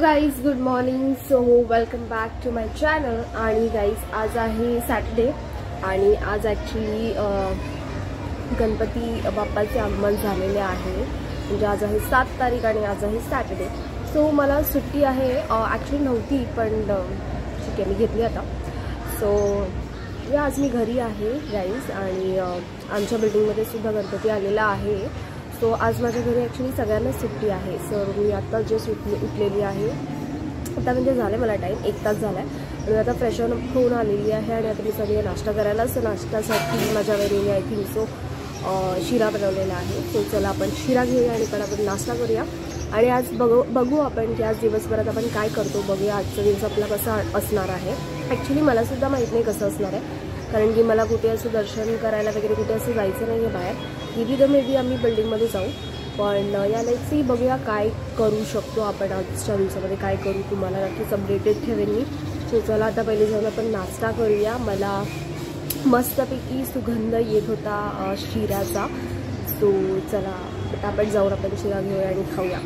Guys good morning. So welcome back to my channel. आणि guys आज आहे Saturday आणि आज ॲक्च्युली गणपती बाप्पाचे आगमन झालेले आहे. म्हणजे आज आहे 7 तारीख आणि आज आहे सॅटर्डे. सो मला सुट्टी आहे. ॲक्च्युली नव्हती पण ठीक आहे मी घेतली आता. सो आज मी घरी आहे गाईज. आणि आमच्या बिल्डिंगमध्ये सुद्धा गणपती आलेला आहे. सो आज माझ्या घरी ॲक्च्युली सगळ्यांनाच सुट्टी आहे. सर मी आता जस्ट उठलेली आहे. आता म्हणजे झालं मला टाईम 1 तास झाला आहे. आणि आता फ्रेश होऊन आलेली आहे आणि आता मी सगळे नाश्ता करायला. सो नाश्त्यासाठी माझ्या घरी आय थिंक सो शिरा बनवलेला आहे. सो चला आपण शिरा घेऊया आणि पण आपण नाश्ता करूया. आणि आज बघू आपण की आज दिवसभरात आपण काय करतो. बघूया आजचा दिवस आपला कसा असणार आहे. ॲक्च्युली मलासुद्धा माहीत नाही कसं असणार आहे. कारण की मला कुठे असं दर्शन करायला वगैरे कुठे असं जायचं नाही आहे बाहेर. मे बी आम्ही बिल्डिंगमध्ये जाऊ. पण या लेट्सही बघूया काय करू शकतो आपण आजच्या दिवसामध्ये काय करू. तुम्हाला नक्कीच अपडेटेड ठेवेन मी. सो चला आता पहिले जाऊन आपण नाश्ता करूया. मला मस्तपैकी सुगंध येत होता शिऱ्याचा. सो चला पटापट जाऊन आपण शिरा घेऊया आणि खाऊया.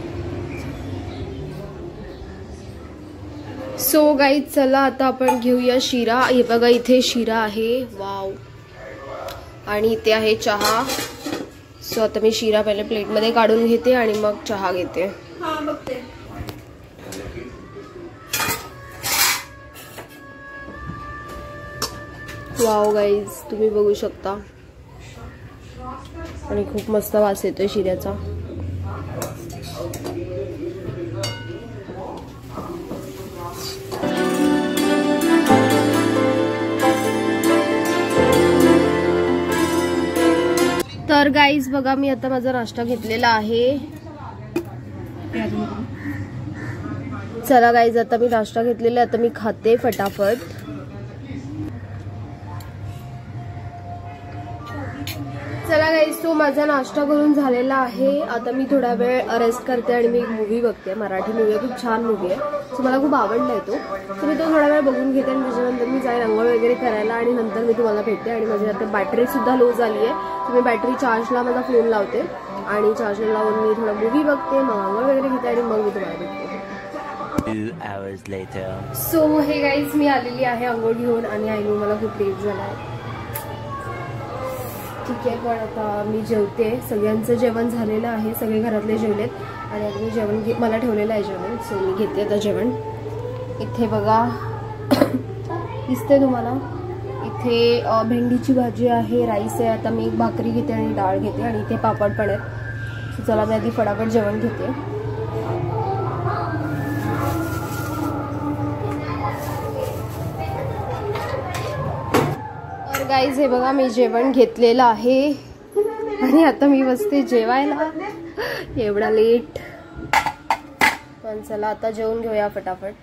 सो गाईज चला आता आपण घेऊया शिरा. हे बघा इथे शिरा आहे. वाव. आणि इथे आहे चहा. सो आता मी शिरा पहिले प्लेटमध्ये काढून घेते आणि मग चहा घेते. वाव गाईज तुम्ही बघू शकता. आणि खूप मस्त वास येतोय शिऱ्याचा. तर गाईज बघा मी आता माझा नाश्ता घेतलेला आहे. चला गाईज आता मी नाश्ता घेतलेला. आता मी खाते फटाफट. चला गाईज तो माझा नाश्ता करून झालेला आहे. आता मी थोडा वेळ रेस्ट करते आणि मी एक मूवी बघते. मराठी मूवी आहे. खूप छान मूवी आहे. सो मला खूप आवडला आहे तो. सो मी तो थोडा वेळ बघून घेते आणि त्याच्यानंतर मी जाईल अंघोळ वगैरे करायला आणि नंतर मी तुम्हाला भेटते. आणि माझी आता बॅटरीसुद्धा लो झाली आहे. तर मी बॅटरी चार्जला माझा फोन लावते आणि चार्जर लावून मी थोडा मूवी बघते. मग अंघोळ वगैरे घेते आणि मग मी तुम्हाला भेटते. 2 hours later. सो हे गाईज मी आलेली आहे अंघोळ घेऊन आणि आईने मला खूप लेट झाला आहे. ठीक आहे पण आता मी जेवते. सगळ्यांचं जेवण झालेलं आहे. सगळे घरातले जेवलेत आणि आता मी जेवण मला ठेवलेलं आहे जेवण. सो मी घेते आता जेवण. इथे बघा दिसते तुम्हाला. इथे भेंडीची भाजी आहे. राईस आहे. आता मी एक भाकरी घेते आणि डाळ घेते आणि इथे पापड पण आहेत. सो चला मी आधी फटाफट जेवण घेते. गाईज हे बघा मी जेवण घेतलेलं आहे आणि आता मी बसते जेवायला. एवढा लेट पण चला आता जेवून घेऊया फटाफट.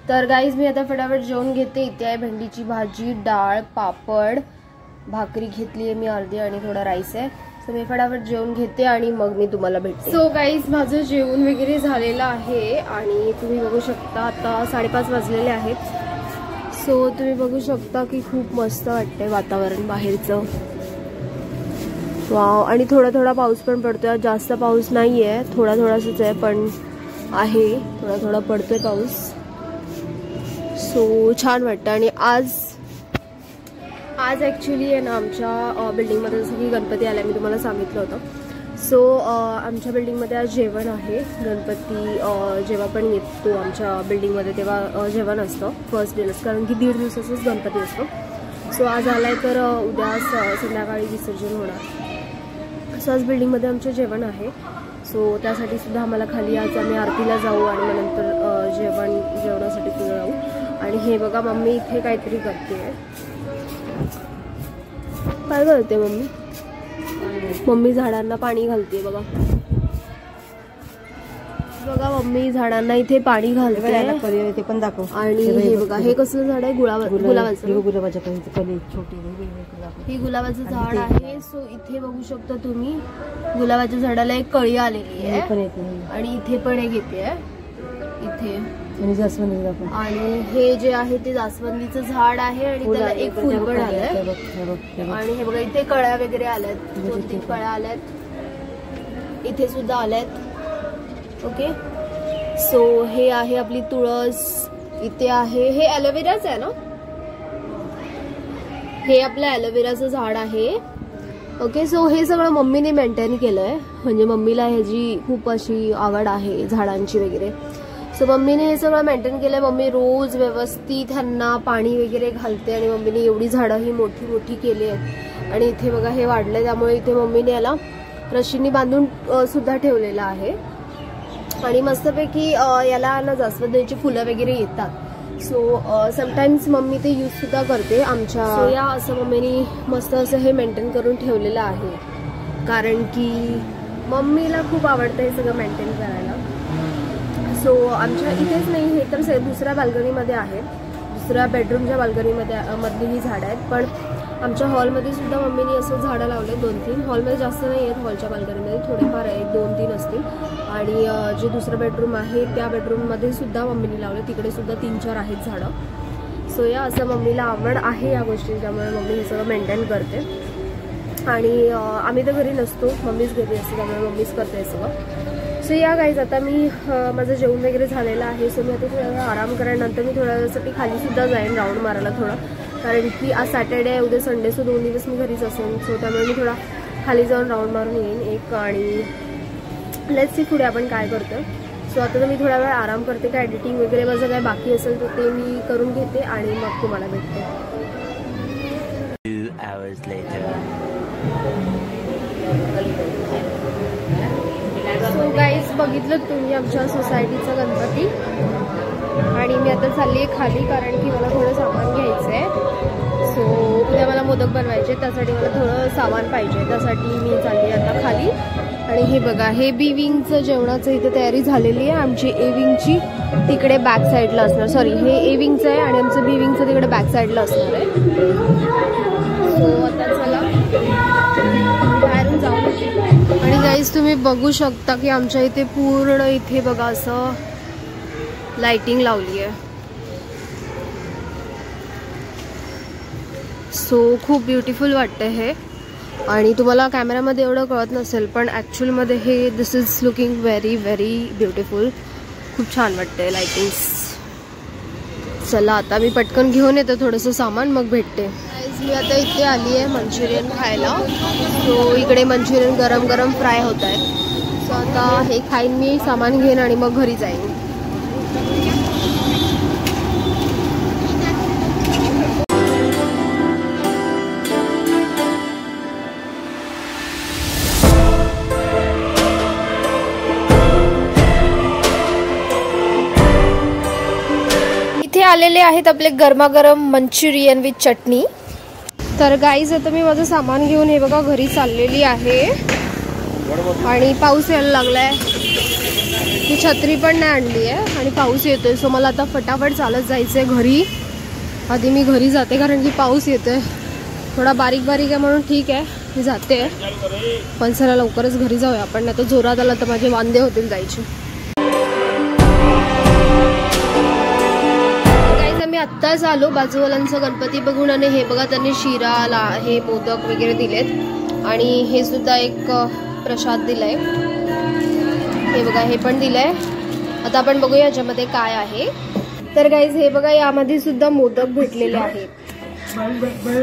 तर गाईज मी आता फटाफट जेवून घेते. इथे आहे भेंडीची भाजी, डाळ, पापड, भाकरी घेतली आहे मी अर्धी आणि थोडा राईस आहे. सो मी फटाफट जेवून घेते आणि मग मी तुम्हाला भेटते. सो गाईज माझं जेवण वगैरे झालेलं आहे आणि तुम्ही बघू शकता आता 5:30 वाजलेले आहेत. सो तुम्ही बघू शकता की खूप मस्त वाटतंय वातावरण बाहेरचं. वाव. आणि थोडा थोडा पाऊस पण पडतोय. जास्त पाऊस नाही आहे. थोडासाच आहे पण आहे. थोडा पडतोय पाऊस. सो छान वाटतं. आणि आज ॲक्च्युली आहे ना आमच्या बिल्डिंगमध्ये जसं की गणपती आला मी तुम्हाला सांगितलं होतं. सो आमच्या बिल्डिंगमध्ये आज जेवण आहे. गणपती जेव्हा पण येतो आमच्या बिल्डिंगमध्ये तेव्हा जेवण असतं फर्स्ट डेलाच. कारण की 1.5 दिवसाचाच गणपती असतो. सो आज आलाय तर उद्या संध्याकाळी विसर्जन होणार. सो आज बिल्डिंगमध्ये आमचं जेवण आहे. सो त्यासाठी सुद्धा आम्हाला खाली आज आम्ही आरतीला जाऊ आणि मग नंतर जेवणासाठी पुढे जाऊ. आणि हे बघा मम्मी इथे काहीतरी करते. काय करते मम्मी? मम्मी झाडांना पाणी घालते. बघा मम्मी झाडांना इथे पाणी घालते. ते पण दाखव. आणि हे बघा हे कसलं झाड आहे? गुलाबाचं. हे गुलाबाचं झाड आहे. सो इथे बघू शकता तुम्ही गुलाबाच्या झाडाला एक कळी आलेली आहे आणि इथे पण एक येते इथे. आणि हे जे आहे ते जास्वंदीचं झाड आहे आणि त्याला एक फुल पण आलंय. आणि हे बघा इथे कळ्या वगैरे आल्यात. 2-3 कळ्या आल्यात. इथे सुद्धा आल्यात. ओके सो हे आहे आपली तुळस, इथे आहे हे ॲलोवेराच आहे ना, हे आपलं ॲलोवेराचं झाड आहे. ओके, सो हे सगळं मम्मीने मेंटेन केलंय, म्हणजे मम्मीला ह्याची खूप अशी आवड आहे झाडांची वगैरे. सो मम्मीने हे सगळं मेंटेन केलंय. मम्मी रोज व्यवस्थित ह्यांना पाणी वगैरे घालते आणि मम्मीने एवढी झाडं ही मोठी मोठी केली आहेत. आणि इथे बघा हे वाढलंय, त्यामुळे इथे मम्मीने याला रशीने बांधून सुद्धा ठेवलेलं आहे. आणि मस्तपैकी याला ना जास्वंदीची फुलं वगैरे येतात. सो समटाइम्स मम्मी ते यूज सुद्धा करते आमच्या. सो या असं मम्मीने मस्त असं हे मेंटेन करून ठेवलेलं आहे, कारण की मम्मीला खूप आवडतं हे सगळं मेंटेन करायला. सो आमच्या इथेच नाही, हे तर दुसऱ्या बाल्कनीमध्ये आहे, दुसऱ्या बेडरूमच्या बाल्कनीमध्ये मधली ही झाडं आहेत. पण आमच्या हॉलमध्ये सुद्धा मम्मीने असं झाडं लावले 2-3. हॉलमध्ये जास्त नाही आहेत, हॉलच्या बाल्कनीमध्ये थोडेफार 1-2-3 असतील. आणि जे दुसरं बेडरूम आहे त्या बेडरूममध्ये सुद्धा मम्मीने लावले, तिकडे सुद्धा 3-4 आहेत झाडं. सो या असं मम्मीला आवड आहे या गोष्टी, त्यामुळे मम्मी हे सगळं मेंटेन करते. आणि आम्ही तर घरी नसतो, मम्मीच घरी असते, त्यामुळे मम्मीच करते हे सगळं. सो या गाईज आता मी माझं जेवण वगैरे झालेलं आहे. सो मी आता थोडा वेळ आराम करायनंतर मी थोड्या वेळासाठी खाली सुद्धा जाईन राऊंड मारायला थोडं, कारण की आज सॅटर्डे आहे, उद्या संडे, सो 2 दिवस मी घरीच असेन. सो त्यामुळे मी थोडा खाली जाऊन राऊंड मारून येईन एक. आणि लेट्स सी पुढे आपण काय करतो. सो आता तर मी थोडा वेळ आराम करते, काय एडिटिंग वगैरे माझं काय बाकी असेल तर ते मी करून घेते आणि मग तुम्हाला भेटते. 2 hours later. सो गाईज बघितलं तुम्ही आमच्या सोसायटीचा गणपती, आणि मी आता चालली आहे खाली, कारण की मला थोडं सामान घ्यायचं आहे. सो उद्या मला मोदक बनवायचे, त्यासाठी मला थोडं सामान पाहिजे, त्यासाठी मी चालली आता खाली. आणि हे बघा, हे बी विंगचं जेवणाचं इथे तयारी झालेली आहे. आमची ए विंगची तिकडे बॅक साईडला असणार, सॉरी हे ए विंगचं आहे आणि आमचं बी विंगचं तिकडे बॅक साईडला असणार आहे. सो आता चला बाहेरून जाऊ. आणि गाईज तुम्ही बघू शकता की आमच्या इथे पूर्ण इथे बघा असं लाइटिंग लावली आहे. सो खूप ब्युटिफुल वाटतं हे, आणि तुम्हाला कॅमेरामध्ये एवढं कळत नसेल, पण ॲक्च्युअलमध्ये हे this is looking very very beautiful. खूप छान वाटतंय लाइटिंग्स. चला आता मी पटकन घेऊन येते थोडंसं सामान, मग भेटते. मी आता इथे आली आहे मंचुरियन खायला. सो इकडे मंचुरियन गरम गरम फ्राय होत आहे. सो आता हे खाईन मी, सामान घेईन आणि मग घरी जाईन. इथे आलेले आहेत आपले गरमागरम मंचुरियन विथ चटणी. तर गाईज आता मी माझं सामान घेऊन हे बघा घरी चाललेली आहे, आणि पाऊस यायला लागलाय. ही छत्री पण नाही आणली आहे आणि पाऊस येतोय. सो मला आता फटाफट चालत जायचंय घरी. आधी मी घरी जाते, कारण की पाऊस येतोय. थोडा बारीक बारीक आहे म्हणून ठीक आहे, मी जाते. पण चला लवकरच घरी जाऊया आपण, नाही तर जोरात आला तर माझे वांदे होतील जायचे. मी आत्ताच आलो बाजूवाल्यांचा गणपती बघून, आणि हे बघा त्यांनी शिराला हे मोदक वगैरे दिलेत, आणि हे सुद्धा एक प्रसाद दिलाय. हे बघा हे पण दिलंय. आता आपण बघूया याच्यामध्ये काय आहे. तर गाईज हे बघा यामध्ये सुद्धा मोदक भेटलेले आहेत.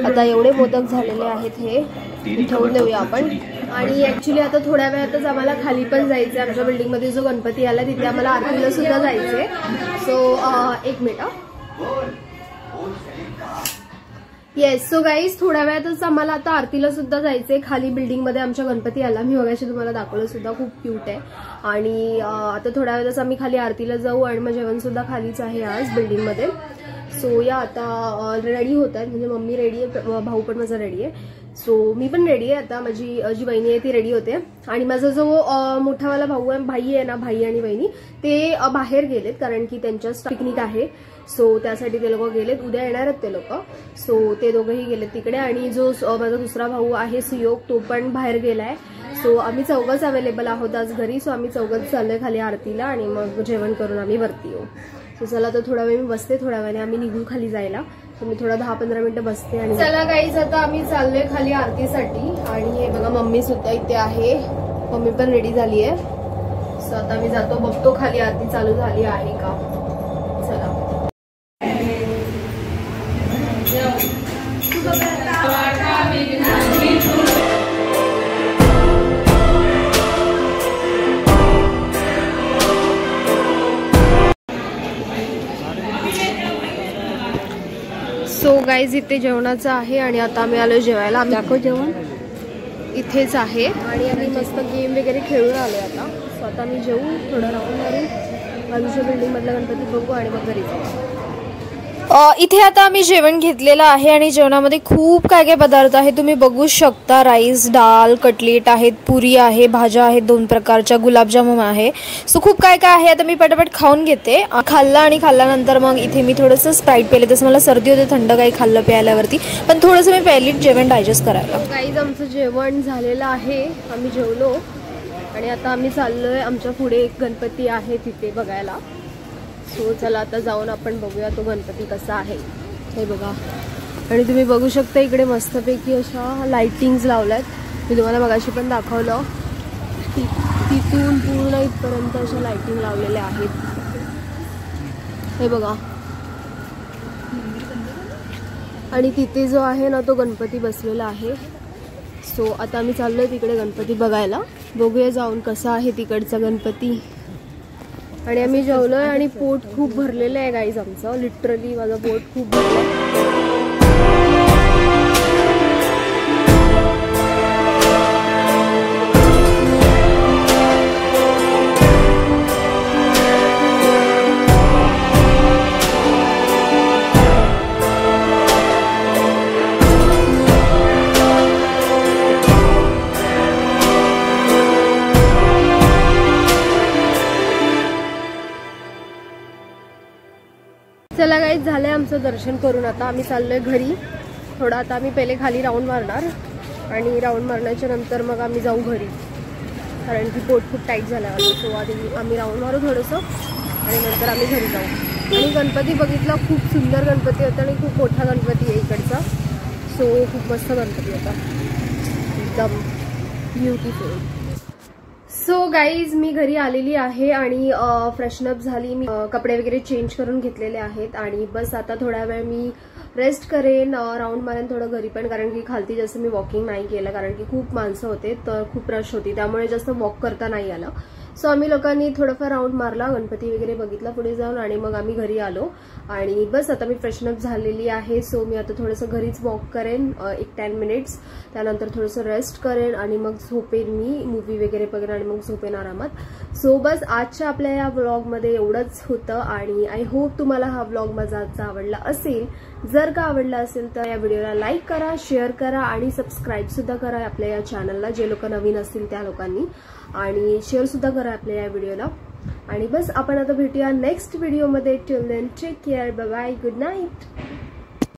आता एवढे मोदक झालेले आहेत, हे ठेवून देऊया आपण. आणि ऍक्च्युली आता थोड्या वेळातच आम्हाला खाली पण जायचंय. आमच्या बिल्डिंगमध्ये जो गणपती आला तिथे आम्हाला आरतीला सुद्धा जायचंय. सो एक मिनिट. येस, सो गाईज थोड्या वेळातच आम्हाला आता आरतीला सुद्धा जायचंय. खाली बिल्डिंगमध्ये आमच्या गणपती आला, मी मगाशी तुम्हाला दाखवलं सुद्धा, खूप क्यूट आहे. आणि आता थोड्या वेळातच आम्ही खाली आरतीला जाऊ, आणि मग जेवण सुद्धा खालीच आहे आज बिल्डिंगमध्ये. सो या आता रेडी होत आहेत, म्हणजे मम्मी रेडी आहे, भाऊ पण माझा रेडी आहे. सो मी पण रेडी आहे. आता माझी जी बहिणी आहे ती रेडी होते, आणि माझा जो मोठावाला भाई आहे ना, भाई आणि बहिणी ते बाहेर गेलेत, कारण की त्यांच्या पिकनिक आहे. सो त्यासाठी ते लोक गेलेत, उद्या येणार आहेत ते लोक. सो ते दोघंही गेलेत तिकडे. आणि जो माझा दुसरा भाऊ आहे सुयोग, तो पण बाहेर गेलाय. सो आम्ही चौघच अवेलेबल आहोत आज घरी. सो आम्ही चौघच चाललोय खाली आरतीला, आणि मग जेवण करून आम्ही वरती येऊ. सो चला तर थोडा वेळ मी बसते, थोड्या वेळाने आम्ही निघू खाली जायला. तर मी थोडा 10-15 मिनिटं बसते. आणि चला गाईज आता आम्ही चाललोय खाली आरतीसाठी. आणि हे बघा मम्मी सुद्धा इथे आहे, मम्मी पण रेडी झाली आहे. सो आता मी जातो, बघतो खाली आरती चालू झाली आहे का. चला. सो गाईज इथे जेवणाचं आहे आणि आता आम्ही आलो जेवायला. आम्ही दाखव जेवण इथेच आहे आणि आम्ही मस्त गेम वगैरे खेळून आलो आता. सो आता आम्ही जेवू, थोडं राऊंड मारू, बाजूच्या बिल्डिंग मधला गणपती बघू आणि मग घरी जाऊ. इथे आता आम्ही जेवण घेतलेलं आहे आणि जेवणामध्ये खूप काय काय पदार्थ आहे, तुम्ही बघू शकता. राईस, डाल, कटलेट आहेत, पुरी आहे, भाज्या आहेत 2 प्रकारच्या, गुलाबजामुन आहे. सो खूप काय काय आहे. आता मी पटापट खाऊन घेते. खाल्ला आणि खाल्ल्यानंतर मग इथे मी थोडंसं स्प्राईट पेले. तसं मला सर्दी होते थंड काही खाल्लं प्यायल्यावरती, पण थोडंसं मी पहिली जेवण डायजेस्ट करायला. गाईज आमचं जेवण झालेलं आहे, आम्ही जेवलो आणि आता आम्ही चाललोय. आमच्या पुढे एक गणपती आहे तिथे बघायला. सो चला आता जाऊन आपण बघूया तो गणपती कसा आहे. हे बघा आणि तुम्ही बघू शकता इकडे मस्तपैकी अशा लाइटिंग्स लावल्यात. मी तुम्हाला मगाशी पण दाखवलं. तिथून पूर्ण इथपर्यंत अशा लाइटिंग लावलेल्या आहेत. हे बघा आणि तिथे जो आहे ना तो गणपती बसलेला आहे. सो आता आम्ही चाललोय तिकडे गणपती बघायला. बघूया जाऊन कसा आहे तिकडचा गणपती. आणि आम्ही जेवलोय आणि पोट खूप भरलेलं आहे गाईज आमचं. लिटरली माझं पोट खूप भरलं. चला गाईज झालंय आमचं दर्शन करून. आता आम्ही चाललोय घरी. थोडा आता आम्ही पहिले खाली राऊंड मारणार आणि राऊंड मारण्याच्या नंतर मग आम्ही जाऊ घरी, कारण की पोट खूप टाईट झाला आहे. सो आधी आम्ही राऊंड मारू थोडंसं आणि नंतर आम्ही घरी जाऊ. आणि गणपती बघितला, खूप सुंदर गणपती होता आणि खूप मोठा गणपती आहे इकडचा. सो खूप मस्त गणपती होता, एकदम ब्युटिफुल. सो गाईज मी घरी आलेली आहे आणि फ्रेशनअप झाली. मी कपडे वगैरे चेंज करून घेतलेले आहेत आणि बस आता थोडा वेळ मी रेस्ट करेन, राऊंड मारेन थोडं घरी पण, कारण की खालती जास्त मी वॉकिंग नाही केलं, कारण की खूप माणसं होते तर खूप रश होती, त्यामुळे जास्त वॉक करता नाही आलं. सो आम्ही लोकांनी थोडंफार राऊंड मारला, गणपती वगैरे बघितला पुढे जाऊन आणि मग आम्ही घरी आलो. आणि बस आता मी फ्रेशनअप झालेली आहे. सो मी आता थोडंसं घरीच वॉक करेन 1-10 मिनिट्स, त्यानंतर थोडंसं रेस्ट करेन आणि मग झोपेन. मी मूवी वगैरे बघेन आणि मग झोपेन आरामात. सो बस आजच्या आपल्या या व्लॉगमध्ये एवढंच होतं आणि आय होप तुम्हाला हा व्लॉग माझा आजचा आवडला असेल. जर का आवडला असेल तर या व्हिडिओला लाईक करा, शेअर करा आणि सबस्क्राईब सुद्धा करा आपल्या या चॅनलला, जे लोक नवीन असतील त्या लोकांनी, आणि शेअर सुद्धा करा आपल्या या व्हिडिओला. आणि बस आपण आता भेटूया नेक्स्ट व्हिडिओमध्ये. Till then take care, bye bye, good night.